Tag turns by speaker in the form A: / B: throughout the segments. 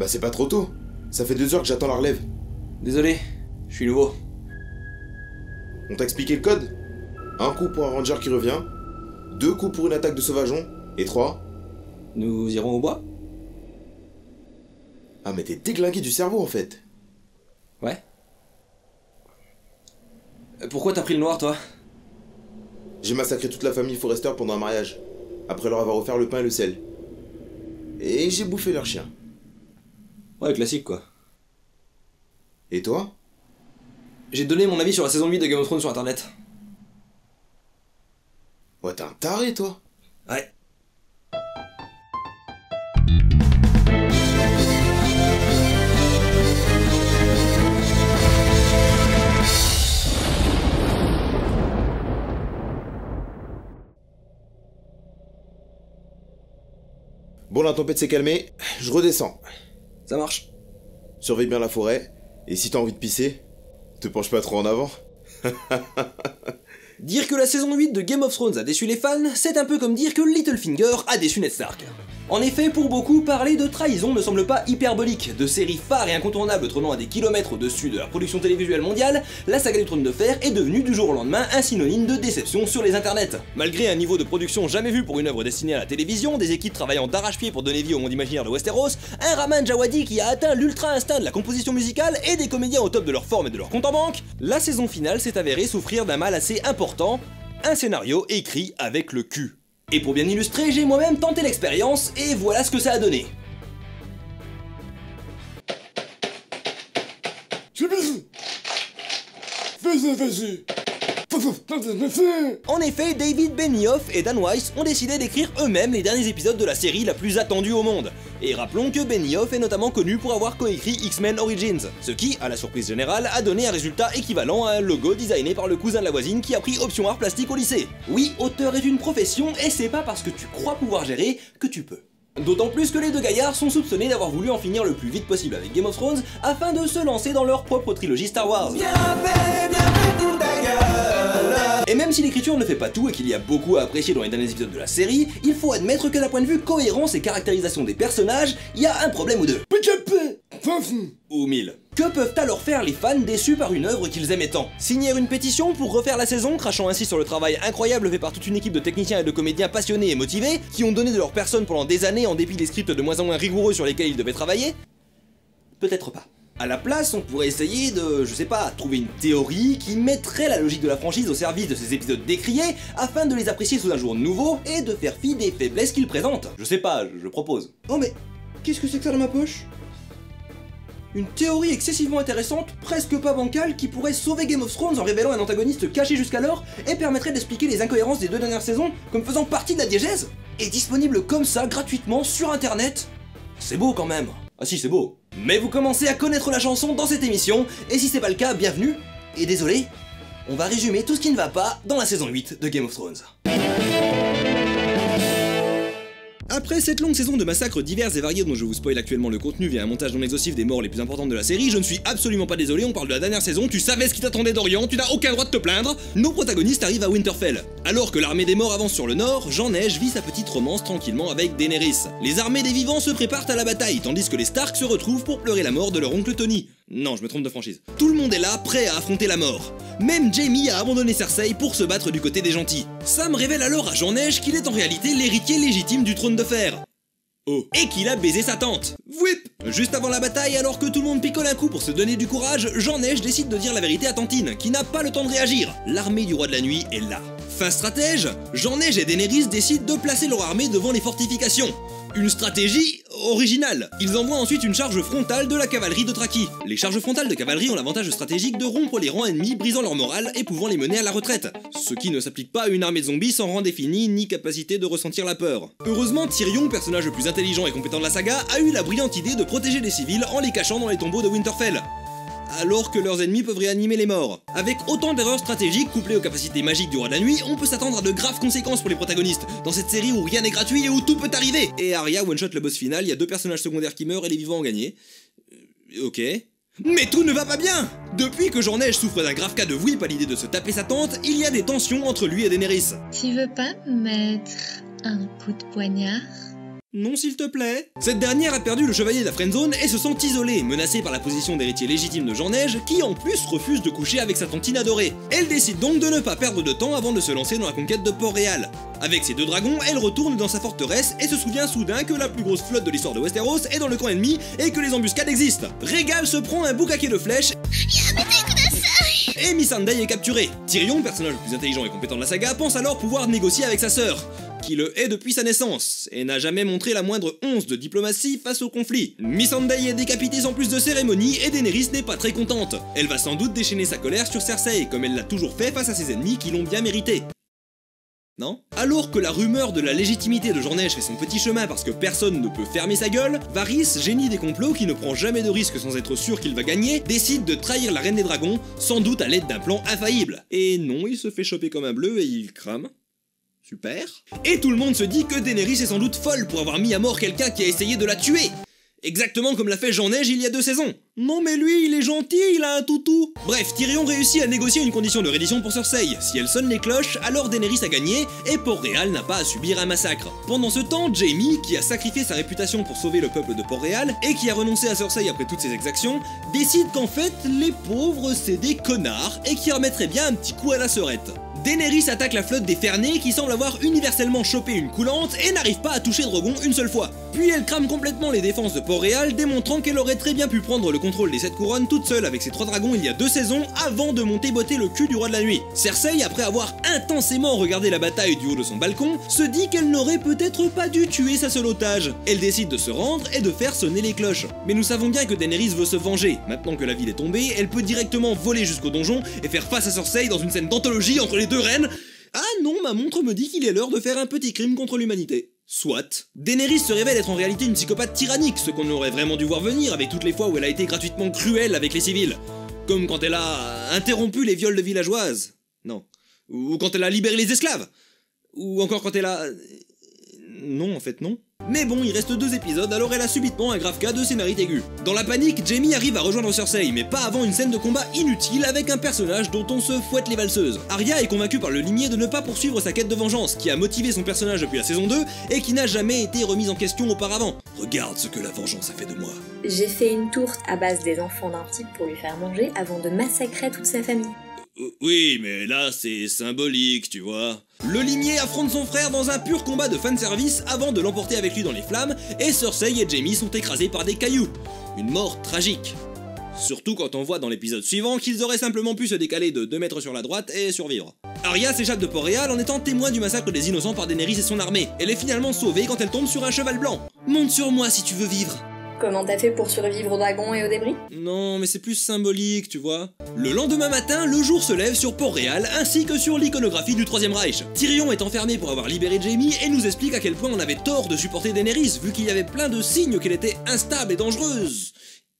A: Bah c'est pas trop tôt. Ça fait 2 heures que j'attends la relève.
B: Désolé, je suis nouveau.
A: On t'a expliqué le code? 1 coup pour un ranger qui revient, 2 coups pour une attaque de sauvageon, et 3...
B: Nous irons au bois?
A: Ah mais t'es déglingué du cerveau en fait.
B: Ouais. Pourquoi t'as pris le noir, toi?
A: J'ai massacré toute la famille Forrester pendant un mariage, après leur avoir offert le pain et le sel. Et j'ai bouffé leur chien.
B: Ouais, classique quoi.
A: Et toi?
B: J'ai donné mon avis sur la saison 8 de Game of Thrones sur internet.
A: Ouais, t'es un taré toi.
B: Ouais.
A: Bon, la tempête s'est calmée, je redescends.
B: Ça marche.
A: Surveille bien la forêt, et si t'as envie de pisser, te penche pas trop en avant.
B: Dire que la saison 8 de Game of Thrones a déçu les fans, c'est un peu comme dire que Littlefinger a déçu Ned Stark. En effet, pour beaucoup, parler de trahison ne semble pas hyperbolique. De séries phares et incontournables trônant à des kilomètres au-dessus de la production télévisuelle mondiale, la saga du Trône de Fer est devenue du jour au lendemain un synonyme de déception sur les internets. Malgré un niveau de production jamais vu pour une œuvre destinée à la télévision, des équipes travaillant d'arrache-pied pour donner vie au monde imaginaire de Westeros, un Raman Djawadi qui a atteint l'ultra instinct de la composition musicale et des comédiens au top de leur forme et de leur compte en banque, la saison finale s'est avérée souffrir d'un mal assez important, un scénario écrit avec le cul. Et pour bien illustrer, j'ai moi-même tenté l'expérience, et voilà ce que ça a donné. En effet, David Benioff et Dan Weiss ont décidé d'écrire eux-mêmes les derniers épisodes de la série la plus attendue au monde. Et rappelons que Benioff est notamment connu pour avoir coécrit X-Men Origins, ce qui, à la surprise générale, a donné un résultat équivalent à un logo designé par le cousin de la voisine qui a pris option art plastique au lycée. Oui, auteur est une profession, et c'est pas parce que tu crois pouvoir gérer que tu peux. D'autant plus que les deux gaillards sont soupçonnés d'avoir voulu en finir le plus vite possible avec Game of Thrones afin de se lancer dans leur propre trilogie Star Wars. Et même si l'écriture ne fait pas tout et qu'il y a beaucoup à apprécier dans les derniers épisodes de la série, il faut admettre que d'un point de vue cohérence et caractérisation des personnages, il y a un problème ou deux. Ou 1000. Que peuvent alors faire les fans déçus par une œuvre qu'ils aimaient tant? Signer une pétition pour refaire la saison, crachant ainsi sur le travail incroyable fait par toute une équipe de techniciens et de comédiens passionnés et motivés, qui ont donné de leur personne pendant des années en dépit des scripts de moins en moins rigoureux sur lesquels ils devaient travailler? Peut-être pas. À la place, on pourrait essayer de, je sais pas, trouver une théorie qui mettrait la logique de la franchise au service de ces épisodes décriés, afin de les apprécier sous un jour nouveau et de faire fi des faiblesses qu'ils présentent. Je sais pas, je propose. Oh mais, qu'est-ce que c'est que ça dans ma poche? Une théorie excessivement intéressante, presque pas bancale, qui pourrait sauver Game of Thrones en révélant un antagoniste caché jusqu'alors et permettrait d'expliquer les incohérences des 2 dernières saisons comme faisant partie de la diégèse. Et disponible comme ça, gratuitement, sur internet. C'est beau quand même. Ah si, c'est beau. Mais vous commencez à connaître la chanson dans cette émission, et si c'est pas le cas, bienvenue, et désolé, on va résumer tout ce qui ne va pas dans la saison 8 de Game of Thrones. Après cette longue saison de massacres divers et variés dont je vous spoil actuellement le contenu via un montage non exhaustif des morts les plus importantes de la série, je ne suis absolument pas désolé, on parle de la dernière saison, tu savais ce qui t'attendait d'Orient, tu n'as aucun droit de te plaindre. Nos protagonistes arrivent à Winterfell. Alors que l'armée des morts avance sur le nord, Jean Neige vit sa petite romance tranquillement avec Daenerys. Les armées des vivants se préparent à la bataille, tandis que les Stark se retrouvent pour pleurer la mort de leur oncle Tony. Non, je me trompe de franchise. Tout le monde est là, prêt à affronter la mort. Même Jaime a abandonné Cersei pour se battre du côté des gentils. Sam révèle alors à Jean Neige qu'il est en réalité l'héritier légitime du trône de fer. Oh. Et qu'il a baisé sa tante. Whip. Juste avant la bataille, alors que tout le monde picole un coup pour se donner du courage, Jean Neige décide de dire la vérité à Tantine, qui n'a pas le temps de réagir. L'armée du roi de la nuit est là. Fin stratège, Jean Neige et Daenerys décident de placer leur armée devant les fortifications. Une stratégie originale. Ils envoient ensuite une charge frontale de la cavalerie de Traki. Les charges frontales de cavalerie ont l'avantage stratégique de rompre les rangs ennemis, brisant leur morale et pouvant les mener à la retraite. Ce qui ne s'applique pas à une armée de zombies sans rang défini ni capacité de ressentir la peur. Heureusement, Tyrion, personnage le plus intelligent et compétent de la saga, a eu la brillante idée de protéger les civils en les cachant dans les tombeaux de Winterfell. Alors que leurs ennemis peuvent réanimer les morts. Avec autant d'erreurs stratégiques couplées aux capacités magiques du roi de la nuit, on peut s'attendre à de graves conséquences pour les protagonistes, dans cette série où rien n'est gratuit et où tout peut arriver. Et Arya one-shot le boss final, il y a 2 personnages secondaires qui meurent et les vivants ont gagné. Ok. Mais tout ne va pas bien. Depuis que Jean Neige souffre d'un grave cas de whip à l'idée de se taper sa tante, il y a des tensions entre lui et Daenerys.
C: Tu veux pas me mettre un coup de poignard ?
B: Non s'il te plaît. Cette dernière a perdu le chevalier de la friendzone et se sent isolée, menacée par la position d'héritier légitime de Jean-Neige, qui en plus refuse de coucher avec sa tantine adorée. Elle décide donc de ne pas perdre de temps avant de se lancer dans la conquête de Port-Réal. Avec ses 2 dragons, elle retourne dans sa forteresse et se souvient soudain que la plus grosse flotte de l'histoire de Westeros est dans le camp ennemi et que les embuscades existent. Régale se prend un boucaquet de flèches et Missandei est capturée. Tyrion, personnage le plus intelligent et compétent de la saga, pense alors pouvoir négocier avec sa sœur, qui le hait depuis sa naissance, et n'a jamais montré la moindre once de diplomatie face au conflit. Missandei est décapitée sans plus de cérémonie et Daenerys n'est pas très contente. Elle va sans doute déchaîner sa colère sur Cersei, comme elle l'a toujours fait face à ses ennemis qui l'ont bien mérité. Non? Alors que la rumeur de la légitimité de Jean-Neige fait son petit chemin parce que personne ne peut fermer sa gueule, Varys, génie des complots qui ne prend jamais de risque sans être sûr qu'il va gagner, décide de trahir la Reine des Dragons, sans doute à l'aide d'un plan infaillible. Et non, il se fait choper comme un bleu et il crame. Super. Et tout le monde se dit que Daenerys est sans doute folle pour avoir mis à mort quelqu'un qui a essayé de la tuer. Exactement comme l'a fait Jean-Neige il y a 2 saisons. Non mais lui, il est gentil, il a un toutou. Bref, Tyrion réussit à négocier une condition de reddition pour Cersei. Si elle sonne les cloches, alors Daenerys a gagné et Port-Réal n'a pas à subir un massacre. Pendant ce temps, Jaime, qui a sacrifié sa réputation pour sauver le peuple de Port-Réal et qui a renoncé à Cersei après toutes ses exactions, décide qu'en fait, les pauvres c'est des connards et qui remettraient bien un petit coup à la sœurette. Daenerys attaque la flotte des Fernés qui semble avoir universellement chopé une coulante et n'arrive pas à toucher Drogon une seule fois. Puis elle crame complètement les défenses de Port-Réal, démontrant qu'elle aurait très bien pu prendre le contrôle des 7 couronnes toute seule avec ses 3 dragons il y a 2 saisons avant de monter botter le cul du roi de la nuit. Cersei, après avoir intensément regardé la bataille du haut de son balcon, se dit qu'elle n'aurait peut-être pas dû tuer sa seule otage. Elle décide de se rendre et de faire sonner les cloches. Mais nous savons bien que Daenerys veut se venger. Maintenant que la ville est tombée, elle peut directement voler jusqu'au donjon et faire face à Cersei dans une scène d'anthologie entre les 2 reines. Ah non, ma montre me dit qu'il est l'heure de faire un petit crime contre l'humanité. Soit. Daenerys se révèle être en réalité une psychopathe tyrannique, ce qu'on aurait vraiment dû voir venir avec toutes les fois où elle a été gratuitement cruelle avec les civils. Comme quand elle a interrompu les viols de villageoises. Non. Ou quand elle a libéré les esclaves. Ou encore quand elle a... Non, en fait non. Mais bon, il reste 2 épisodes, alors elle a subitement un grave cas de scénarite aiguë. Dans la panique, Jaime arrive à rejoindre Cersei, mais pas avant une scène de combat inutile avec un personnage dont on se fouette les valseuses. Arya est convaincue par le limier de ne pas poursuivre sa quête de vengeance, qui a motivé son personnage depuis la saison 2 et qui n'a jamais été remise en question auparavant. Regarde ce que la vengeance a fait de moi.
C: J'ai fait une tourte à base des enfants d'un type pour lui faire manger avant de massacrer toute sa famille.
B: Oui, mais là c'est symbolique, tu vois. Le limier affronte son frère dans un pur combat de fanservice avant de l'emporter avec lui dans les flammes, et Cersei et Jaime sont écrasés par des cailloux. Une mort tragique. Surtout quand on voit dans l'épisode suivant qu'ils auraient simplement pu se décaler de 2 mètres sur la droite et survivre. Arya s'échappe de Port-Réal en étant témoin du massacre des innocents par Daenerys et son armée. Elle est finalement sauvée quand elle tombe sur un cheval blanc. Monte sur moi si tu veux vivre.
C: Comment t'as fait pour survivre aux dragons et aux débris?
B: Non, mais c'est plus symbolique, tu vois. Le lendemain matin, le jour se lève sur Port-Réal ainsi que sur l'iconographie du Troisième Reich. Tyrion est enfermé pour avoir libéré Jaime et nous explique à quel point on avait tort de supporter Daenerys vu qu'il y avait plein de signes qu'elle était instable et dangereuse.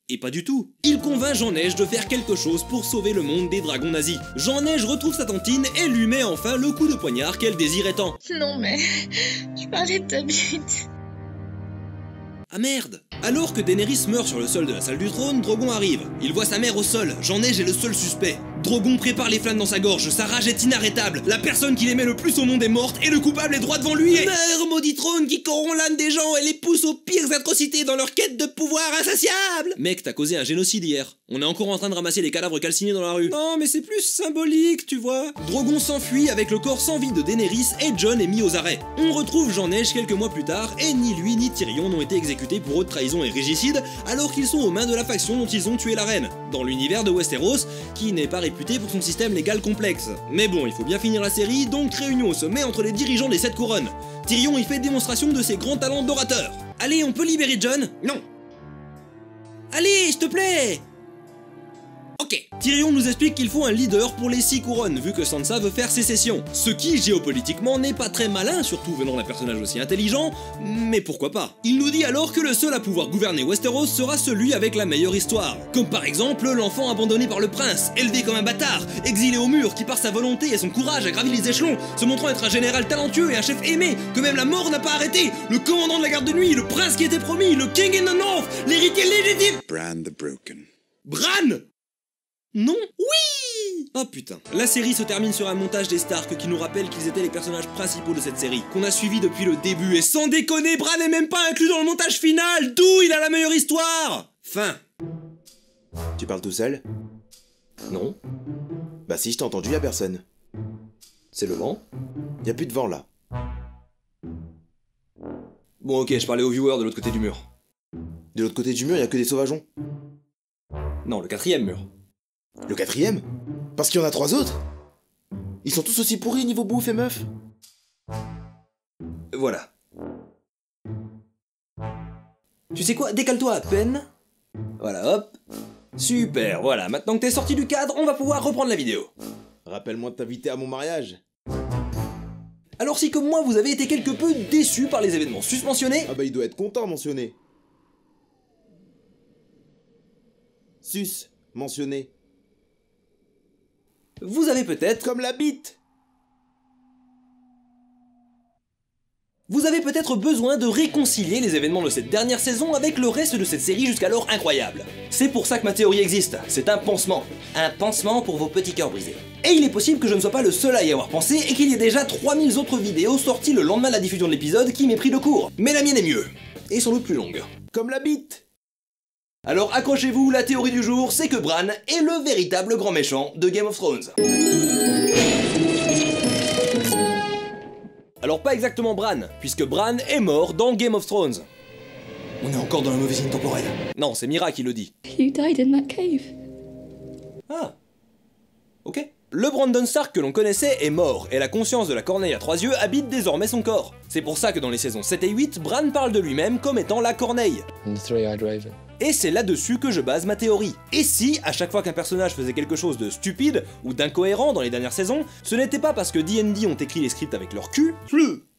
B: Et pas du tout. Il convainc Jean-Neige de faire quelque chose pour sauver le monde des dragons nazis. Jean-Neige retrouve sa tantine et lui met enfin le coup de poignard qu'elle désirait tant.
C: Non mais... je parlais de ta bite.
B: Ah merde! Alors que Daenerys meurt sur le sol de la salle du trône, Drogon arrive. Il voit sa mère au sol, Jean-Neige est le seul suspect. Drogon prépare les flammes dans sa gorge, sa rage est inarrêtable. La personne qu'il aimait le plus au monde est morte et le coupable est droit devant lui et... Meurs, maudit trône qui corrompt l'âme des gens et les pousse aux pires atrocités dans leur quête de pouvoir insatiable! Mec, t'as causé un génocide hier. On est encore en train de ramasser les cadavres calcinés dans la rue. Non, mais c'est plus symbolique, tu vois. Drogon s'enfuit avec le corps sans vie de Daenerys et Jon est mis aux arrêts. On retrouve Jean-Neige quelques mois plus tard et ni lui ni Tyrion n'ont été exécutés pour haute trahison et régicide alors qu'ils sont aux mains de la faction dont ils ont tué la reine. Dans l'univers de Westeros, qui n'est pas réputé pour son système légal complexe. Mais bon, il faut bien finir la série, donc réunion au sommet entre les dirigeants des 7 couronnes. Tyrion y fait démonstration de ses grands talents d'orateur. Allez, on peut libérer Jon? Non. Allez, s'il te plaît. Ok. Tyrion nous explique qu'il faut un leader pour les 6 couronnes, vu que Sansa veut faire sécession. Ce qui, géopolitiquement, n'est pas très malin, surtout venant d'un personnage aussi intelligent, mais pourquoi pas. Il nous dit alors que le seul à pouvoir gouverner Westeros sera celui avec la meilleure histoire. Comme par exemple l'enfant abandonné par le prince, élevé comme un bâtard, exilé au mur, qui par sa volonté et son courage a gravi les échelons, se montrant être un général talentueux et un chef aimé, que même la mort n'a pas arrêté, le commandant de la garde de nuit, le prince qui était promis, le King in the North, l'héritier légitime...
D: Bran the Broken.
B: Bran! Non? Oui! oui. Oh putain. La série se termine sur un montage des Stark qui nous rappelle qu'ils étaient les personnages principaux de cette série, qu'on a suivi depuis le début, et sans déconner, Bran n'est même pas inclus dans le montage final, d'où il a la meilleure histoire. Fin.
A: Tu parles tout seul?
B: Non.
A: Bah si, je t'ai entendu, y'a personne.
B: C'est le vent.
A: Y'a plus de vent là.
B: Bon ok, je parlais aux viewers de l'autre côté du mur.
A: De l'autre côté du mur, y'a que des sauvageons.
B: Non, le 4e mur.
A: Le 4e? Parce qu'il y en a 3 autres? Ils sont tous aussi pourris niveau bouffe et meuf?
B: Voilà. Tu sais quoi, décale-toi à peine. Voilà, hop. Super, voilà, maintenant que t'es sorti du cadre, on va pouvoir reprendre la vidéo.
A: Rappelle-moi de t'inviter à mon mariage.
B: Alors si comme moi vous avez été quelque peu déçu par les événements susmentionnés...
A: Ah bah il doit être content mentionné. Sus, mentionné.
B: Vous avez peut-être...
A: Comme la bite.
B: Vous avez peut-être besoin de réconcilier les événements de cette dernière saison avec le reste de cette série jusqu'alors incroyable. C'est pour ça que ma théorie existe, c'est un pansement. Un pansement pour vos petits cœurs brisés. Et il est possible que je ne sois pas le seul à y avoir pensé et qu'il y ait déjà 3000 autres vidéos sorties le lendemain de la diffusion de l'épisode qui m'aient pris de court. Mais la mienne est mieux. Et sans doute plus longue.
A: Comme la bite.
B: Alors accrochez-vous, la théorie du jour, c'est que Bran est le véritable grand méchant de Game of Thrones. Alors pas exactement Bran, puisque Bran est mort dans Game of Thrones. On est encore dans la mauvaise ligne temporelle. Non, c'est Mira qui le dit.
D: You died in that cave.
B: Ah. Ok. Le Brandon Stark que l'on connaissait est mort, et la conscience de la corneille à 3 yeux habite désormais son corps. C'est pour ça que dans les saisons 7 et 8, Bran parle de lui-même comme étant la corneille.
E: And the three-eyed raven.
B: Et c'est là-dessus que je base ma théorie. Et si, à chaque fois qu'un personnage faisait quelque chose de stupide ou d'incohérent dans les dernières saisons, ce n'était pas parce que D&D ont écrit les scripts avec leur cul,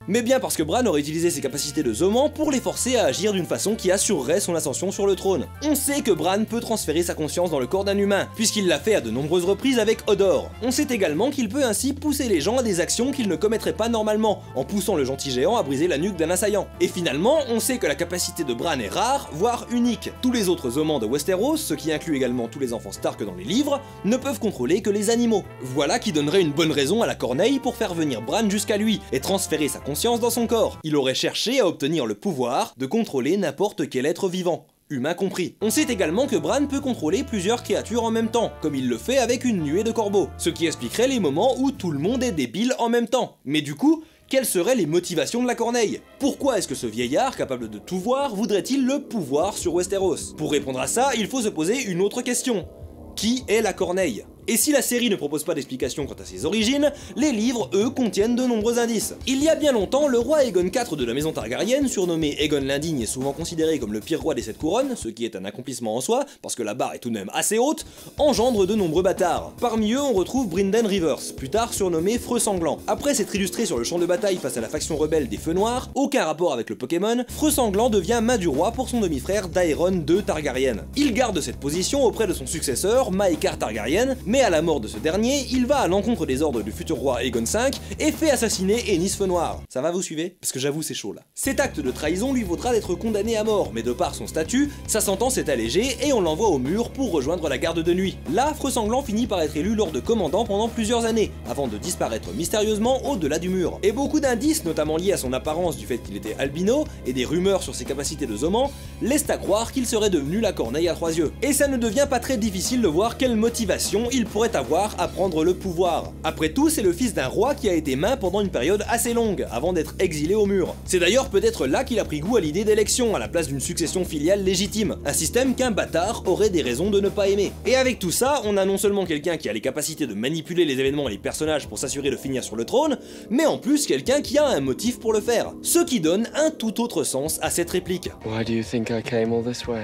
B: mais bien parce que Bran aurait utilisé ses capacités de Zoman pour les forcer à agir d'une façon qui assurerait son ascension sur le trône. On sait que Bran peut transférer sa conscience dans le corps d'un humain, puisqu'il l'a fait à de nombreuses reprises avec Hodor. On sait également qu'il peut ainsi pousser les gens à des actions qu'ils ne commettraient pas normalement, en poussant le gentil géant à briser la nuque d'un assaillant. Et finalement, on sait que la capacité de Bran est rare, voire unique. Tous les autres Zomans de Westeros, ce qui inclut également tous les enfants Stark dans les livres, ne peuvent contrôler que les animaux. Voilà qui donnerait une bonne raison à la corneille pour faire venir Bran jusqu'à lui, et transférer sa conscience dans son corps. Il aurait cherché à obtenir le pouvoir de contrôler n'importe quel être vivant, humain compris. On sait également que Bran peut contrôler plusieurs créatures en même temps, comme il le fait avec une nuée de corbeaux, ce qui expliquerait les moments où tout le monde est débile en même temps. Mais du coup, quelles seraient les motivations de la corneille? Pourquoi est-ce que ce vieillard, capable de tout voir, voudrait-il le pouvoir sur Westeros? Pour répondre à ça, il faut se poser une autre question. Qui est la corneille? Et si la série ne propose pas d'explication quant à ses origines, les livres, eux, contiennent de nombreux indices. Il y a bien longtemps, le roi Aegon IV de la maison Targaryen, surnommé Aegon l'Indigne et souvent considéré comme le pire roi des 7 couronnes, ce qui est un accomplissement en soi, parce que la barre est tout de même assez haute, engendre de nombreux bâtards. Parmi eux, on retrouve Brynden Rivers, plus tard surnommé Freux Sanglant. Après s'être illustré sur le champ de bataille face à la faction rebelle des Feux Noirs, aucun rapport avec le Pokémon, Freux Sanglant devient main du roi pour son demi-frère Daeron II Targaryen. Il garde cette position auprès de son successeur, Maekar Targaryen, mais à la mort de ce dernier, il va à l'encontre des ordres du futur roi Aegon V et fait assassiner Aenys Feu Noir. Ça va, vous suivez? Parce que j'avoue, c'est chaud là. Cet acte de trahison lui vaudra d'être condamné à mort, mais de par son statut, sa sentence est allégée et on l'envoie au mur pour rejoindre la garde de nuit. Là, Freux Sanglant finit par être élu Lord Commandant pendant plusieurs années, avant de disparaître mystérieusement au-delà du mur. Et beaucoup d'indices, notamment liés à son apparence du fait qu'il était albino, et des rumeurs sur ses capacités de Zoman, laissent à croire qu'il serait devenu la corneille à 3 yeux. Et ça ne devient pas très difficile de voir quelle motivation il pourrait avoir à prendre le pouvoir. Après tout, c'est le fils d'un roi qui a été main pendant une période assez longue, avant d'être exilé au mur. C'est d'ailleurs peut-être là qu'il a pris goût à l'idée d'élection, à la place d'une succession filiale légitime, un système qu'un bâtard aurait des raisons de ne pas aimer. Et avec tout ça, on a non seulement quelqu'un qui a les capacités de manipuler les événements et les personnages pour s'assurer de finir sur le trône, mais en plus quelqu'un qui a un motif pour le faire. Ce qui donne un tout autre sens à cette réplique.
E: Why do you think I came all this way?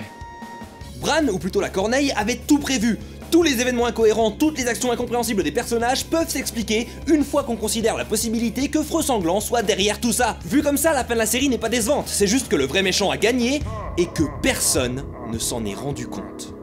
B: Bran, ou plutôt la corneille, avait tout prévu. Tous les événements incohérents, toutes les actions incompréhensibles des personnages peuvent s'expliquer une fois qu'on considère la possibilité que Freux Sanglant soit derrière tout ça. Vu comme ça, la fin de la série n'est pas décevante, c'est juste que le vrai méchant a gagné et que personne ne s'en est rendu compte.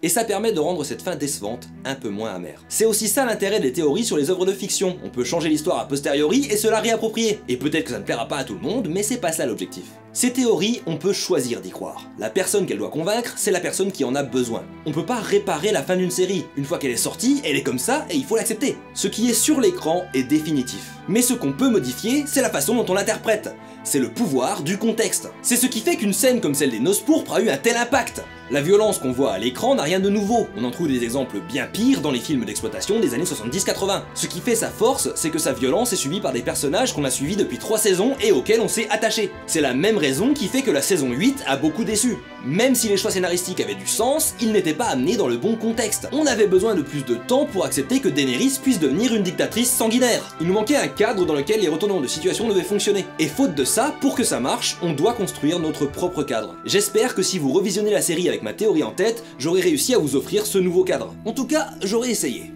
B: Et ça permet de rendre cette fin décevante un peu moins amère. C'est aussi ça l'intérêt des théories sur les œuvres de fiction. On peut changer l'histoire a posteriori et se la réapproprier. Et peut-être que ça ne plaira pas à tout le monde, mais c'est pas ça l'objectif. Ces théories, on peut choisir d'y croire. La personne qu'elle doit convaincre, c'est la personne qui en a besoin. On peut pas réparer la fin d'une série. Une fois qu'elle est sortie, elle est comme ça et il faut l'accepter. Ce qui est sur l'écran est définitif. Mais ce qu'on peut modifier, c'est la façon dont on l'interprète. C'est le pouvoir du contexte. C'est ce qui fait qu'une scène comme celle des Noces pourpres a eu un tel impact. La violence qu'on voit à l'écran n'a rien de nouveau, on en trouve des exemples bien pires dans les films d'exploitation des années 70-80. Ce qui fait sa force, c'est que sa violence est subie par des personnages qu'on a suivis depuis 3 saisons et auxquels on s'est attaché. C'est la même raison qui fait que la saison 8 a beaucoup déçu. Même si les choix scénaristiques avaient du sens, ils n'étaient pas amenés dans le bon contexte. On avait besoin de plus de temps pour accepter que Daenerys puisse devenir une dictatrice sanguinaire. Il nous manquait un cadre dans lequel les retournements de situation devaient fonctionner. Et faute de ça, pour que ça marche, on doit construire notre propre cadre. J'espère que si vous revisionnez la série avec ma théorie en tête, j'aurai réussi à vous offrir ce nouveau cadre. En tout cas, j'aurais essayé.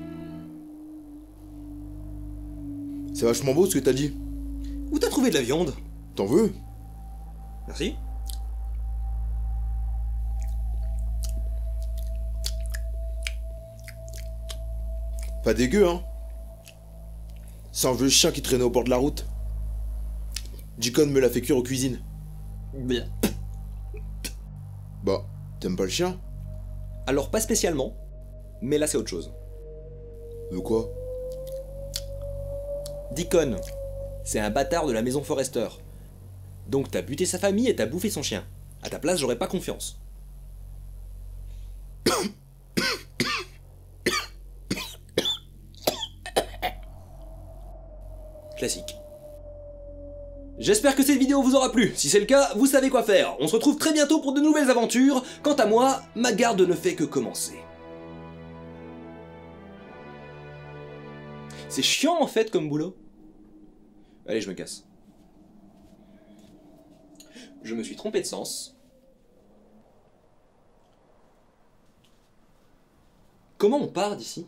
A: C'est vachement beau ce que t'as dit.
B: Où t'as trouvé de la viande?
A: T'en veux?
B: Merci.
A: Pas dégueu, hein? C'est un vieux chien qui traînait au bord de la route. Deacon me l'a fait cuire aux cuisines.
B: Bien.
A: Bah, t'aimes pas le chien?
B: Alors pas spécialement, mais là c'est autre chose.
A: De quoi?
B: Deacon, c'est un bâtard de la maison Forrester. Donc t'as buté sa famille et t'as bouffé son chien. À ta place, j'aurais pas confiance. Classique. J'espère que cette vidéo vous aura plu. Si c'est le cas, vous savez quoi faire. On se retrouve très bientôt pour de nouvelles aventures. Quant à moi, ma garde ne fait que commencer. C'est chiant en fait comme boulot. Allez, je me casse. Je me suis trompé de sens. Comment on part d'ici ?